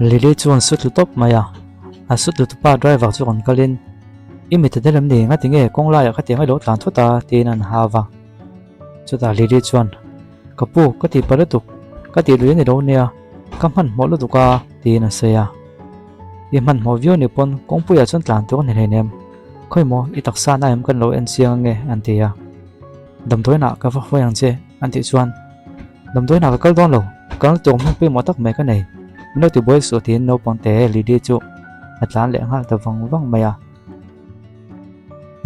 Lili chuan sut lu top maya a sut lu tupa driver chu kon kalin imite delam ni nga tinge kongla ya khati ngai lo tlan thota tin an hawa chuta Lili chuan kapu kati palatuk kati lu ni lo nia kamhan mo lu tuka tin an seya iman mo view ni pon kongpuya chon tlan to ni nem khoi mo itaksa na em kan lo en siang nge antia damtoina ka fa khoyang che anti chuan damtoina ka kal don lo kal tong pe mo tak me ka nei no ti boy so tin no pangte Lili chu atlan le nga ta wang maya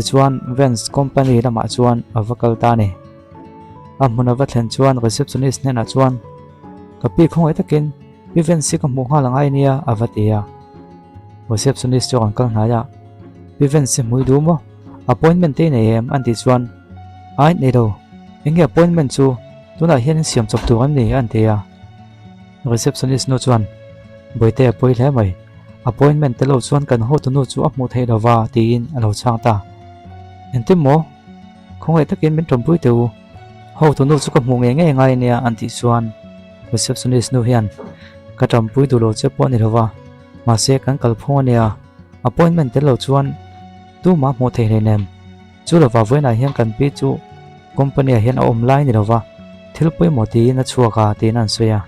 chuan Vans company lama chuan avakal ta ni amuna vathen chuan receptionist ne na chuan kapi khong etakin bi Vans si ka mu nga langai nia avatia receptionist chu an kal na ya bi Vans si mui du mo appointment te nei em anti chuan ai nei do engi appointment chu tuna hian siam chop tu an ni antia receptionist no chuan boite apoi hle mai appointment te lo chuan kan ho tu nu chu amu thei dawa tin alo chang ta entim mo khong ai takin min trompui teu ho tu nu chu ka mu nge nge ngai nia anti chuan receptionist no hian ka trompui tu lo che po ni dawa ma se kan kal phone nia appointment te lo chuan tu ma mu thei le nem chu dawa voina hian kan pi chu company hian a online ni dawa thilpui mo ti na chuaka tin an soya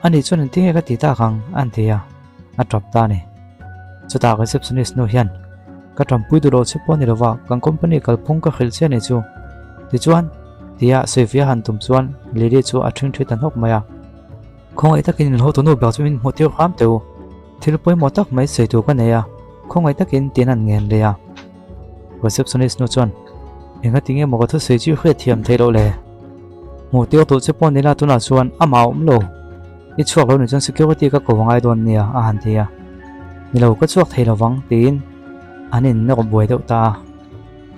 ani chuan tinge ka ti ta khang antia a drop ta ni chuta receptionist no hian ka trompui tu lo che po ni dawa kan company kal phung ka khil che ni chu ti chuan tia sevia han tum chuan Lili chu a thing thit an hok maya khong ai takin ho tu no ba chu min mo tiu kham teu thilpui mo tak mai sei tu ka neya khong ai takin tin an ngen le ya receptionist no chuan enga tinge mo ka thu sei chi khre thiam thei lo le mo tiu tu che po ni la tu na chuan amau lo i chuak lo ni chuan security ka ko wangai don nia a han thia ni lo ka chuak thei lawang tin anin na ko buai deuh ta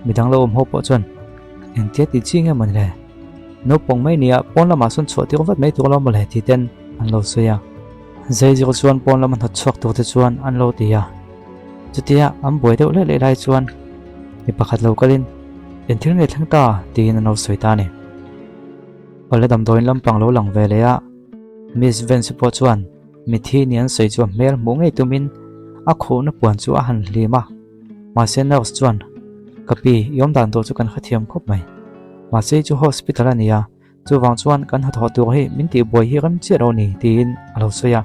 midang lo ho po chuan en tia ti chinga man le no pong mai nia pon lama sun chho ti ko vat mai tu lo mo le ti ten an lo soya zai ji ko chuan pon lama hot chuak tu te chuan an lo tia chutia am buai deuh le le lai chuan mi pakhat lo kalin en thil nge thlang ta tin an lo soi ta ni ole dam doin lampang lo lang ve le ya Miss Vans po chuan mi thi nian sei chu mel mu ngei tumin a kho na puan chu a han hlima ma se nurse chuan kapi yom dan to chu kan khathiam khop mai ma se chu hospital ania chu wang chuan kan ha tho tu hi min ti boi hi ram che ro ni tin alo soya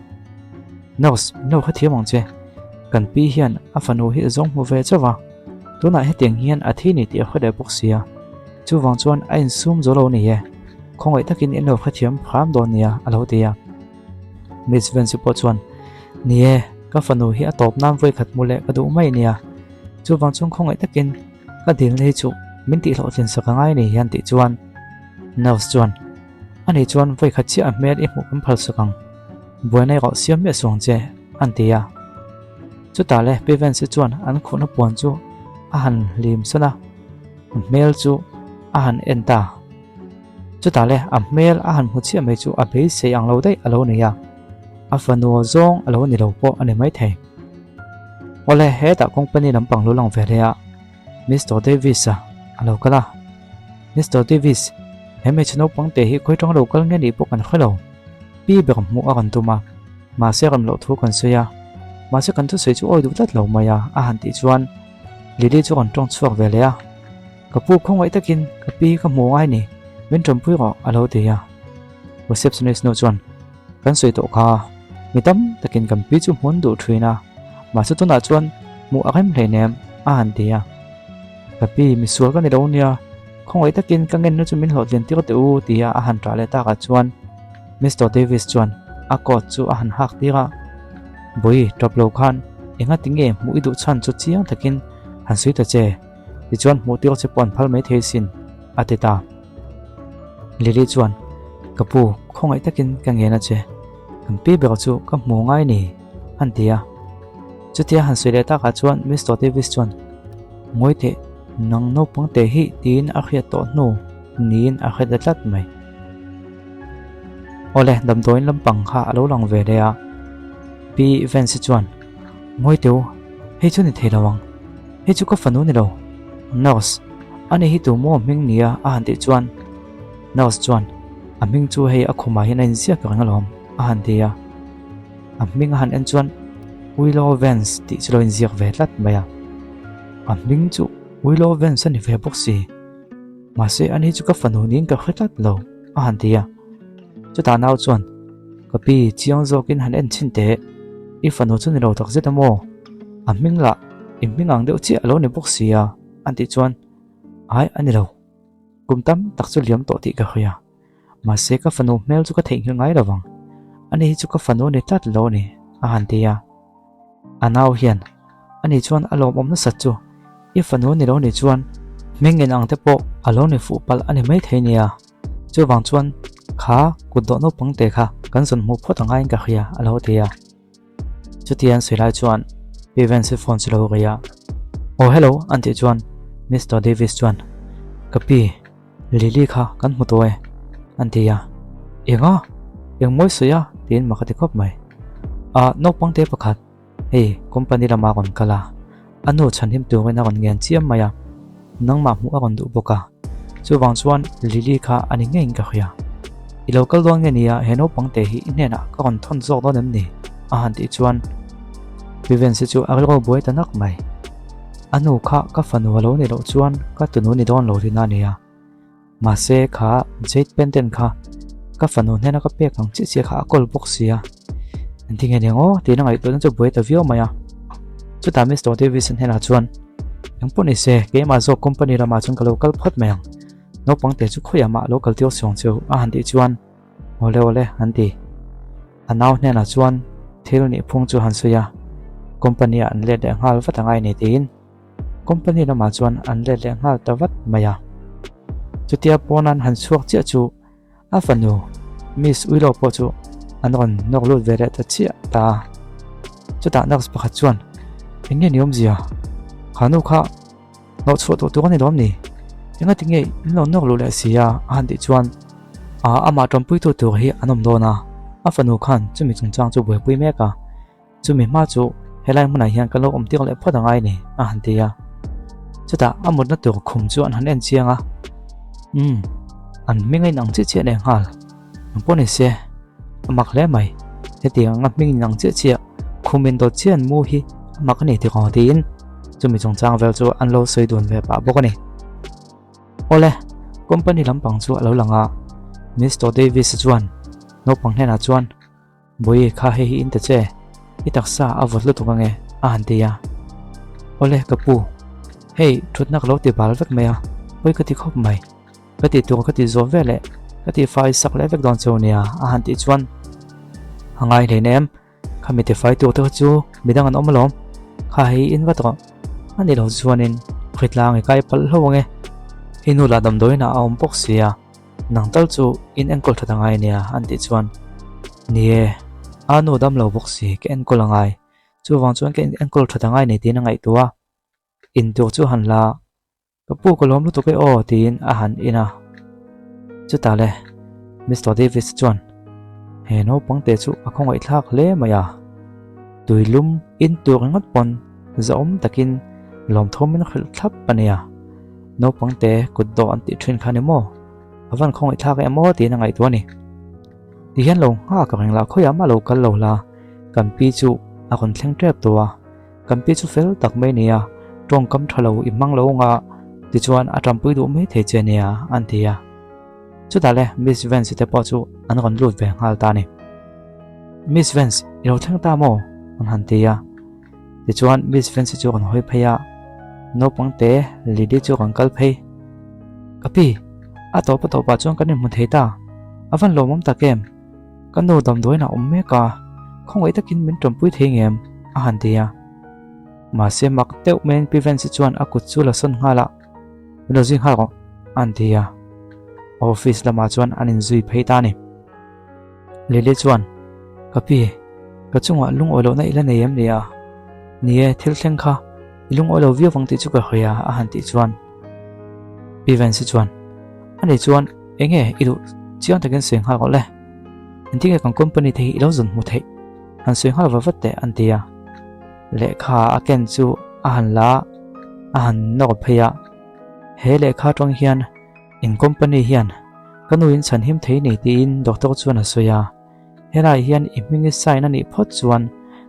nurse no khathiam ang che kan pi hian a fanu hi zong mu ve chawa tuna he teng hian a thi ni ti a khode boxia chu wang chuan a in sum zo lo ni ye khong ai takin en lo khathiam pham don nia alo tia Miss Vans po chuan nie ka fanu hi a top nam voi khat mule ka du mai nia chu wang chung khong ai takin ka dil le chu min ti lo thin saka ngai ni hian ti chuan nurse chuan ani chuan voi khat chi a mer i mu kam phal sakang buanai ro siam me song che an tia chu ta le pe Vans chuan an khona puan chu a han lim sana mel chu a han enta chu ta le a mel a han hu chi mai chu a be se ang lo dai alo ne ya a fanu zong alo ni lo po ani mai thei ole he ta company lampang lo lang ve le ya Mr Davis alo kala Mr Davis heme chno pangte hi khoi tong lo kal nge ni po kan khalo pi be mu a kan tuma ma se ram lo thu kan soya ma se kan thu sei chu oi du tat lo maya a han ti chuan Lili chu kan tong chuak ve le ya kapu khong ai takin kapi ka mu ai ni min trompui ro alo te ya receptionist no chuan kan soi to kha mitam takin kan pi chu mun du thina ma chu tuna chuan mu ahem hle nem a han te ya kapi mi sual ka ni do nia khong ai takin ka ngen no chu min ho len ti ko te u ti ya a han tra le ta ka chuan Mr Davis chuan a ko chu a han hak ti ga boi top lo khan enga tinge mu idu chan chu chiang takin han sui ta che ti chuan mu ti ko che pon phal mai thesin ateta Lili chuan kapu khong ai takin ka nge na che kan pi be chu ka mu ngai ni an tia chutia han sui le ta ka chuan Mr Davis chuan ngoi te nang no pang te hi tin a khia to nu nin a khia tlat mai ole dam doin lampang kha alo lang ve le ya pi Vans chuan ngoi teu he chu ni thei lawang he chu ka fanu ni lo nurse ani hi tu mo ming nia a han ti chuan nurse chuan aming chu hei a khuma hin in sia ka ngalom a han tia ming han en chuan Willow Vance ti chloin ziak ve tlat maya ming chu Willow Vance ani ve box si ma se ani chu ka fanu ning ka khretlat lo han tia chu ta naw chuan ka pi chiang zokin han en chin te I fanu chu ni ro tak zeta mo ming la ming ang deuh chi alo ni box si a an ti chuan ai ani lo kumtam tak chu liam to ti ka khoya ma se ka fanu mel chu ka thei hil ngai rawang ani chu ka fanu ni tlat lo ni han tia anaw hian ani chuan alom om na sat chu I fanu ni lo ni chuan mingin ang te po alo ni fu pal ani mai thei nia chu wang chuan kha kuddo no pangte kha kan sun mu phot angai ka khia alo tia chu tian silai chuan event se phone chlo gaya oh hello anti chuan Mr Davis chuan kapi lili kha kan mu to e antia enga engmoi soya tin makati khop mai no pangte pakhat hey company lama kon kala anu chanhim tu ngai na kon ngen chiam maya nangma mu a kon du boka chu wang chuan lili kha ani nge ing ka khia I local dong nia heno pangte hi inena ka kon thon zok do nem ni han ti chuan event se chu aglo boy tanak mai anu kha ka fanu lo ni lo chuan ka tunu ni don lo rina nia ma se kha jade penten kha ka fanu nena ka pe kang chi chi kha kol box sia anting ene ngo ti na ngai to chu boy ta view maya chu ta Mr Davis hena chuan yang puni se ke ma zo company ra ma chung ka local phot mayang no pangte chu khoya ma local tio song chu han ti chuan ole han ti anaw hena chuan thil ni phung chu han suya company an le de ngal watangai ni tin company lama chuan an le ngal tawat maya chutia ponan han suak chia chu a fanu Miss Willow po chu anon nok lut vere ta chia ta chuta nak pakhat chuan enge niom zia khanu kha no chu to ni dom ni enga tinge no nok lu le sia han ti chuan ama tompui tu hi anom do na a fanu khan chumi chungchang chu boi pui me ka chumi ma chu helai muna hian ka lo om ti le phodangai ni han ti ya chuta amut na tu khum chu an han en chianga an mingai nang chi che ne ngal poni se amak le mai te ti nga ming nang che che khumin do chen mu hi amak ni ti ko tin chumi chungchang vel chu an lo soi dun ve pa bokani ole company lampang chu alo langa Mr Davis chuan no pang hena chuan boi kha he hi in te che I taksa avot lu tukange han tia ole kapu hey thutnak lo ti bal vek maya oi ka ti khop mai ka ti tu ka ti zo vele ka ti fai sak le vek don chonia han ti chuan hangai le nem khami ti fai tu to chu midang an omlom kha hi in wa to ani lo chuanin khritlang e kai pal hlowange inu la dam doina aum pok sia nang tal chu in ankol thatangai nia an ti chuan nie anu dam lo boxi ke ankol angai chu wang chuan ke ankol thatangai ni tin angai tua in tu chu han la kapu kolom lu to ke o tin a han ina chu ta le Mr Davis chuan he no pangte chu akhongai thlak le maya tuilum in tu ngot pon zaom takin lom thomin khil thlap pania no pangte kuddo anti thin khani mo awan khongai thlak e mo tin angai tua ni ti hian lo ha ka reng la khoya ma lo kal lo la kan pi chu a kon thleng trep tua kan pi chu fel tak mai nia tong kam thalo I mang lo nga ti chuan a tam pui du me the che nia an tia chu ta le Miss Vance te po chu an kon lut ve ngal ta ni Miss Vance I lo thang ta mo an han tia ti chuan Miss Vance chu kon hoi phaya no pangte lidi chu kon kal phei kapi a to pa chuan kan mu thei ta awan lo mom ta kem kan no dam doina me ka khongoi takin min tompui thengem a han tia ma se mak teu men prevent si chuan akut chu la son ngala lo jing ha ko an tia office lama chuan anin zui phei ta ni lele chuan kapi ka chunga lung olo na ila neyem nia nie thil thleng kha ilung olo view wang ti chu ka khoya a han ti chuan prevent si chuan ani chuan enge ilu chiang takin seng ha ko le antinge kan company thei ilo zun mu thei han seng ha wa vatte antia le kha aken chu a han la a han no pheya he le kha tong hian in company hian kanu in chan him thei nei tin doctor chuan a soya helai hian iming sign ani phot chuan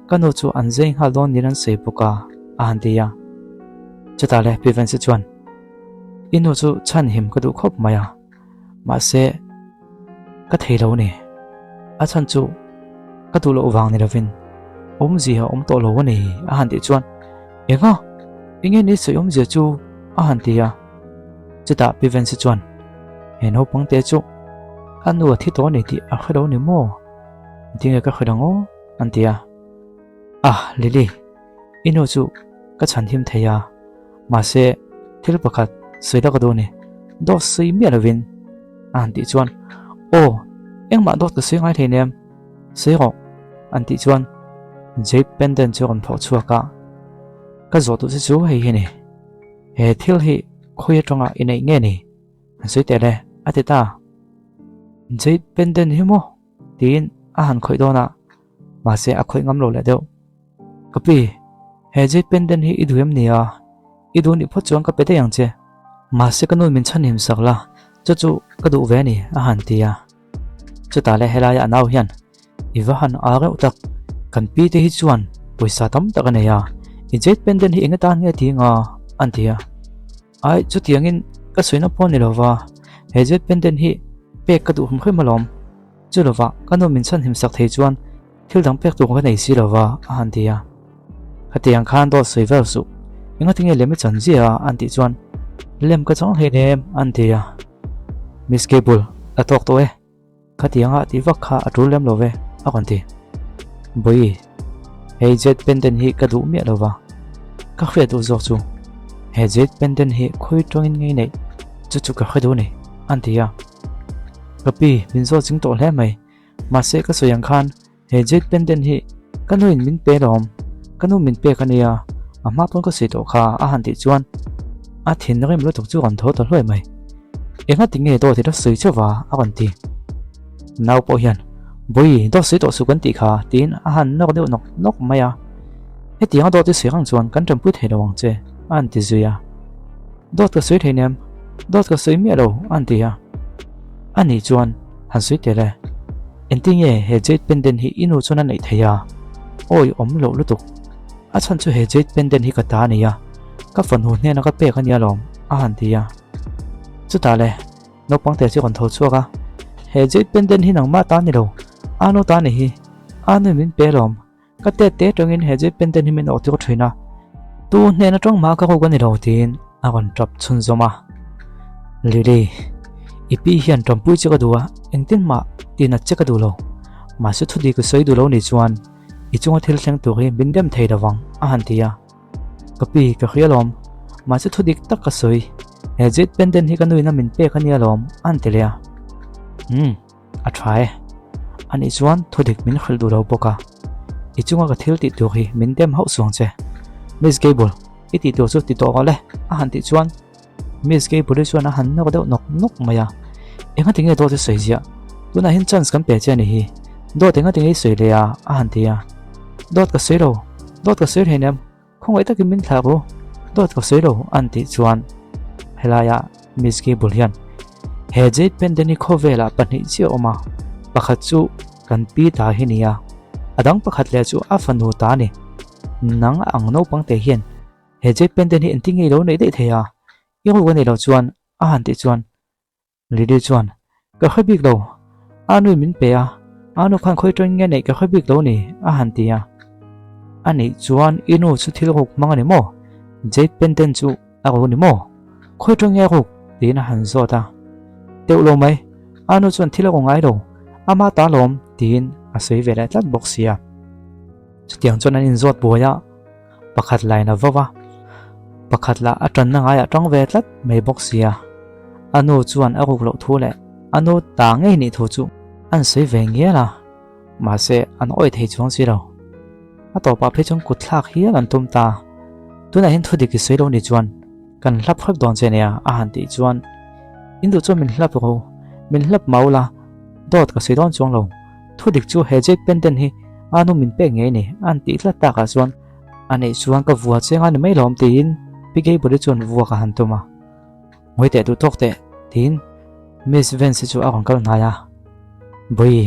kanu chu anjei halon nin an sei puka an tia chuta le piven se chuan inu chu chan him ka du khop maya ma se ka theilo ni a chan chu ka tu lo wang ni ravin ji ha to lo ni a han ti chuan enga inge ni se ji chu a han tia chuta piven se chuan heno pangte chu anu thi to ni ti a khado ni mo tinga ka khadango antia lili inu chu ka chan him theya ma se thil pakhat soida ka do ni do sei mi ravin an ti chuan engma dot ka sei ngai theinem sei ro an ti chuan jay pendant chu kan pho chuaka ka zo tu chu hei hi ni he thil hi khoi tonga inei nge ni an sei te le ateta jay pendant hi mo tin a han khoi do na ma se a khoi ngam lo le deu kapi he jay pendant hi iduem nia idu ni pho chuang ka pete yang che ma se kanu min chan him sakla chu ka du ve ni a han tia chu ta le helaya naw hian iwa han are utak kan pi te hi chuan poisa tam tak ane ya i jet pendant hi enga tan nge ti nga an tia ai chu tiangin ka soina pon ni lova he jet pendant hi pe ka du hum khoi malom chu lova kanu min chan him sak thei chuan thil dang pek tu ko nei si lova a han tia hatiang khan do seivel su enga tinge lem chan zia an ti chuan lem ka chong he nem an tia miss cable atok to khatianga ti vakha atul lem love a kon ti boi he jet pendant hi ka du mi lova ka khre du zo chu he jet pendant hi khoi tongin ngei nei chu ka khadu ni an tia kapi min zo jing to hle mai ma se ka soyang khan he jet pendant hi kanu in min pe rom kanu min pe kania ama pon ko se to kha a han ti chuan a thin rim lo tok chu an tho to hloi mai enga tinge to thi da sui chawa a kon ti naw po hian boi do se to su kan ti kha tin a han nok deu nok maya he tiang do ti se hang chuan kan ram pu the lawang che an ti zuya dot ka sui theinem dot ka sui mi lo an ti ya ani chuan han sui te le entinge he jet pendant hi inu chuna nei theya oi om lo lutuk a chan chu he jet pendant hi ka ta ni ya ka fan hu ne na ka pe kan ya lom a han ti ya chu ta le no pang te chi kon tho chuaka he jet pendant hi nang ma ta ni lo ano ta ni hi anu min pe lom ka te tongin he jet pendant hi min o ti ko thina tu ne na tong ma ka ko ni lo tin a kon trap chun zoma lili ipi hian trompu chi ka duwa engtin ma tin a che ka du lo ma su thudi ku soi du lo ni chuan i chunga thil thleng tu hi bin dem thei dawang a han tia kapi ka khialom ma su thudi tak ka soi he jet pendant hi kanui na min pe khania lom an telia a try ani chuan thudik min khal du lo boka i chunga ka thil ti tu hi min dem hau suang che miss cable iti tu su ti to le a han ti chuan miss cable chuan a han no deuh nok maya enga tinge do te soi zia tuna hin chance kan pe che ni hi do tenga tinge soi le a han tia dot ka soi lo dot ka soi henem khong ai takin min thla bo dot ka soi lo an ti chuan helaya miss cable hian he jet pendant ni khovela pani chi oma pakhat chu kan pi ta hi nia adang pakhat le chu a fanu ta ni nang ang no pang te hian he jet pendant hi entinge lo nei de theya yo go nei lo chuan a han ti chuan lidi chuan ka khabik lo anu min pe a anu khan khoi tong nge nei ka khabik lo ni a han ti ya ani chuan inu chu thil hok mangani mo jet pendant chu a go ni mo khoi tong nge hok tin han zo ta teu lo mai anu chuan thil ko ngai lo ama ta lom tin a sei vela tlat boxia chutiang chuan an in zot boya pakhat lai na wawa pakhat la atran na ngai atang ve tlat mei boxia anu chuan a guk lo thu le anu ta ngei ni thu chu an sei ve nge la ma se an oi thei chuang si lo a to pa phe chung kut thlak hi an tum ta tuna hin thu dik sei lo ni chuan kan hlap khap don che ne a han ti chuan indu chu min hlap ro min hlap maula dot ka sei don chuang lo thu dik chu he jet pendant hi anu min pe nge ni an ti tla ta ka chuan ani chuan ka vuwa chenga ni mai lom tin pigei bodi chuan vuwa ka han tuma moi te tu tok te tin miss vance chu a kal na ya boi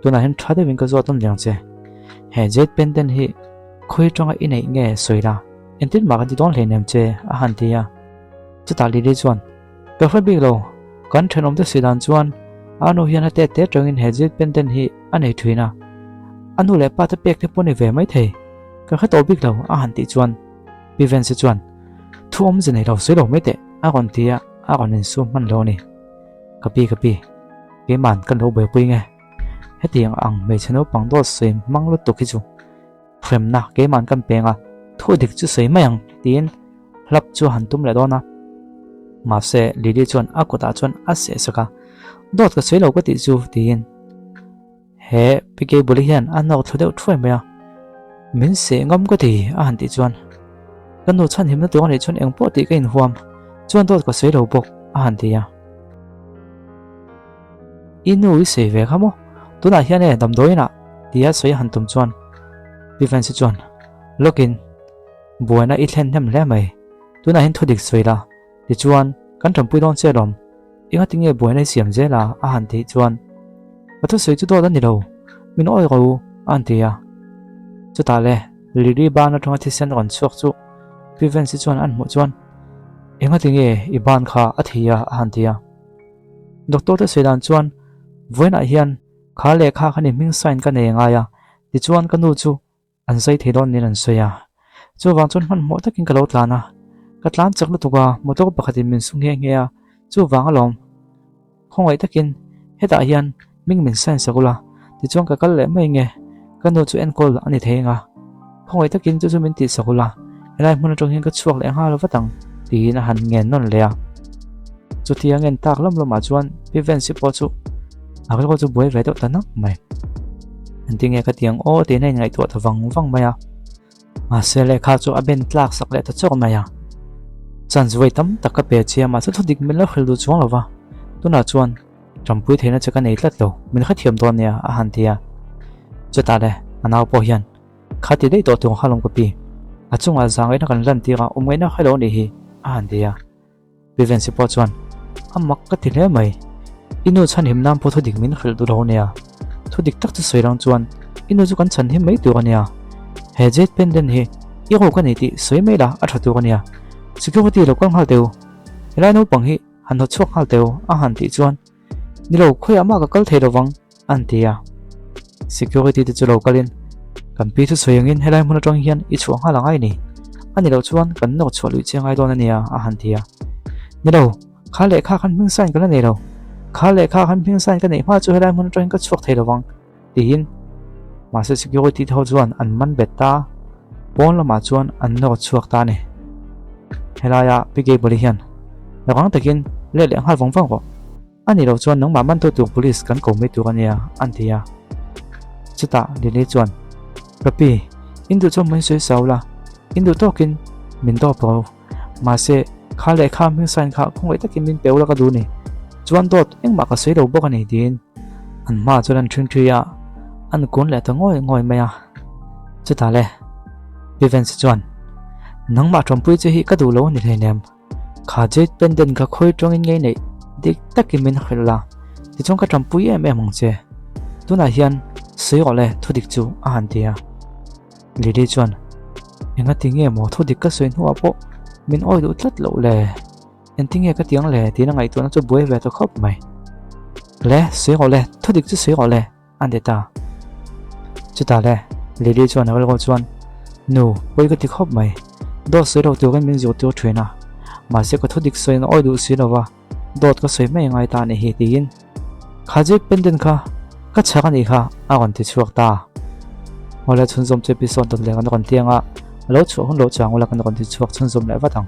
tuna hin thade wing ka zo ton liang che he jet pendant hi khoi tonga inei nge soira entit ma ka ti don le nem che a han tia chuta li ri chuan ka khla big lo kan thenom te sidan chuan anu hian ate te tongin he jet pendant hi anei thuina anu le pa te pek te poni ve mai thei ka kha to big lo a han ti chuan piven se chuan thuom je nei lo se lo mai te a kon tia a kon in su man lo ni kapi ke man kan lo be pui nge hetiang ang me cheno pangdo se manglo to ki chu frem na ke man kan penga thu dik chu sei mayang tin hlap chu han tum le dona ma se lili chuan akuta chuan ase saka dot ka sei lo ka ti chu tin he pike buli hian anok thodeu thoi maya min se ngam ko ti a han ti chuan kan no chan him na to ni chuan eng po ti ka in huam chuan dot ka sei lo bok a han ti ya inu se ve khamo tuna hian e dam doina tia sei han tum chuan piven se chuan lokin buana I thlen hem le mai tuna hin thodik soila ti chuan kan thampui don che rom inga tinge buana siam je la a han ti chuan athu sei chu do da ni lo min oi go an tia chu ta le liri ba na thonga thi sen ron chuak chu piven se chuan an mu chuan inga tinge I ban kha athia a han tia doctor te sedan chuan voina hian kha le kha khani ming sign ka ne nga ya ti chuan ka nu chu an sai thedon nin an soya chu wang chon man mo takin kalo tlana ka tlan chaklu tuga motor pakhati min sung he nge ya chu wang alom khongai takin heta hian min sign sakula ti chuan ka kal le mai nge ka nu chu en kol ani theinga khongai takin chu min ti sakula elai mun atong hin ka chuak le ha lo watang ti na han ngen non le ya chu tiang en tak lam lo ma chuan piven si po chu akal ko chu boi ve to tanak mai antinge ka tiang o te nei ngai to thawang wang maya ma se le kha chu aben tlak sak le ta chok maya chan zwai tam taka pe chia ma chu thodik min lo khel du chuang lawa tuna chuan champui theina chaka nei tlat lo min kha thiam don nia a han tia chuta le anaw po hian khati dei to tung halong ko pi achunga zangai na kan lan tira umngai na khalo ni hi a han tia piven si po chuan amak ka ti le mai inu chan him nam po thodik min khel du ro nia thodik tak chu soirang chuan inu chu kan chan him mai tu ania he jet pendant hi I ro ka nei ti soi mai la a thatu ania security lo kang hal teu helai no pang hi han ho chuak hal teu a han ti chuan ni lo khoi ama ka kal thei rawang an tia security te chu lo kalin kan pi thu soyangin helai mun atong hian I chuang hala ngai ni ani lo chuan kan no chholu chengai don ania a han tia ni lo kha le kha khan ming san kan nei lo kha le kha khan ming san kan nei ma chu helai mun atong ka chuak thei rawang tin ma se security tho chuan an man beta pon lama chuan an no chuak ta ni helaya pike boli hian lawang takin le le hal wang wang ko ani lo chuan nang ma man to tu police kan ko me tu ania antia chuta lili chuan kapi indu chom mai soi saula indu tokin min to po ma se kha le kha ming san kha khongoi takin min peula ka du ni chuan dot eng ma ka sei lo bok ani din an ma chuan an thing thuya an kun le ta ngoi maya chuta le piven se chuan nang ma trompui che hi ka du lo ni theinem kha jet pendant ka khoi tongin ngei nei dik takin min khela ti chong ka trompui em mong che tuna hian sei ole thodik chu a han tia lili chuan enga tinge mo thodik ka soin huwa po min oi du tlat lo le en tinge ka tiang le tina ngai to na chu boi ve to khop mai le sei ole thodik chu sei ole an deta chuta le lili chuan awal ko chuan nu boi ka ti khop mai do sei ro tu kan min zo tu thena ma se ko thodik soin oi du si lawa dot ka soi mai ngai ta ne hi tin khaje pendant kha ka chaka ni kha a kon ti chuak ta wala chun zom che episode dot le kan kon tianga lo chu hon lo chang wala kan kon ti chuak chun zom le watang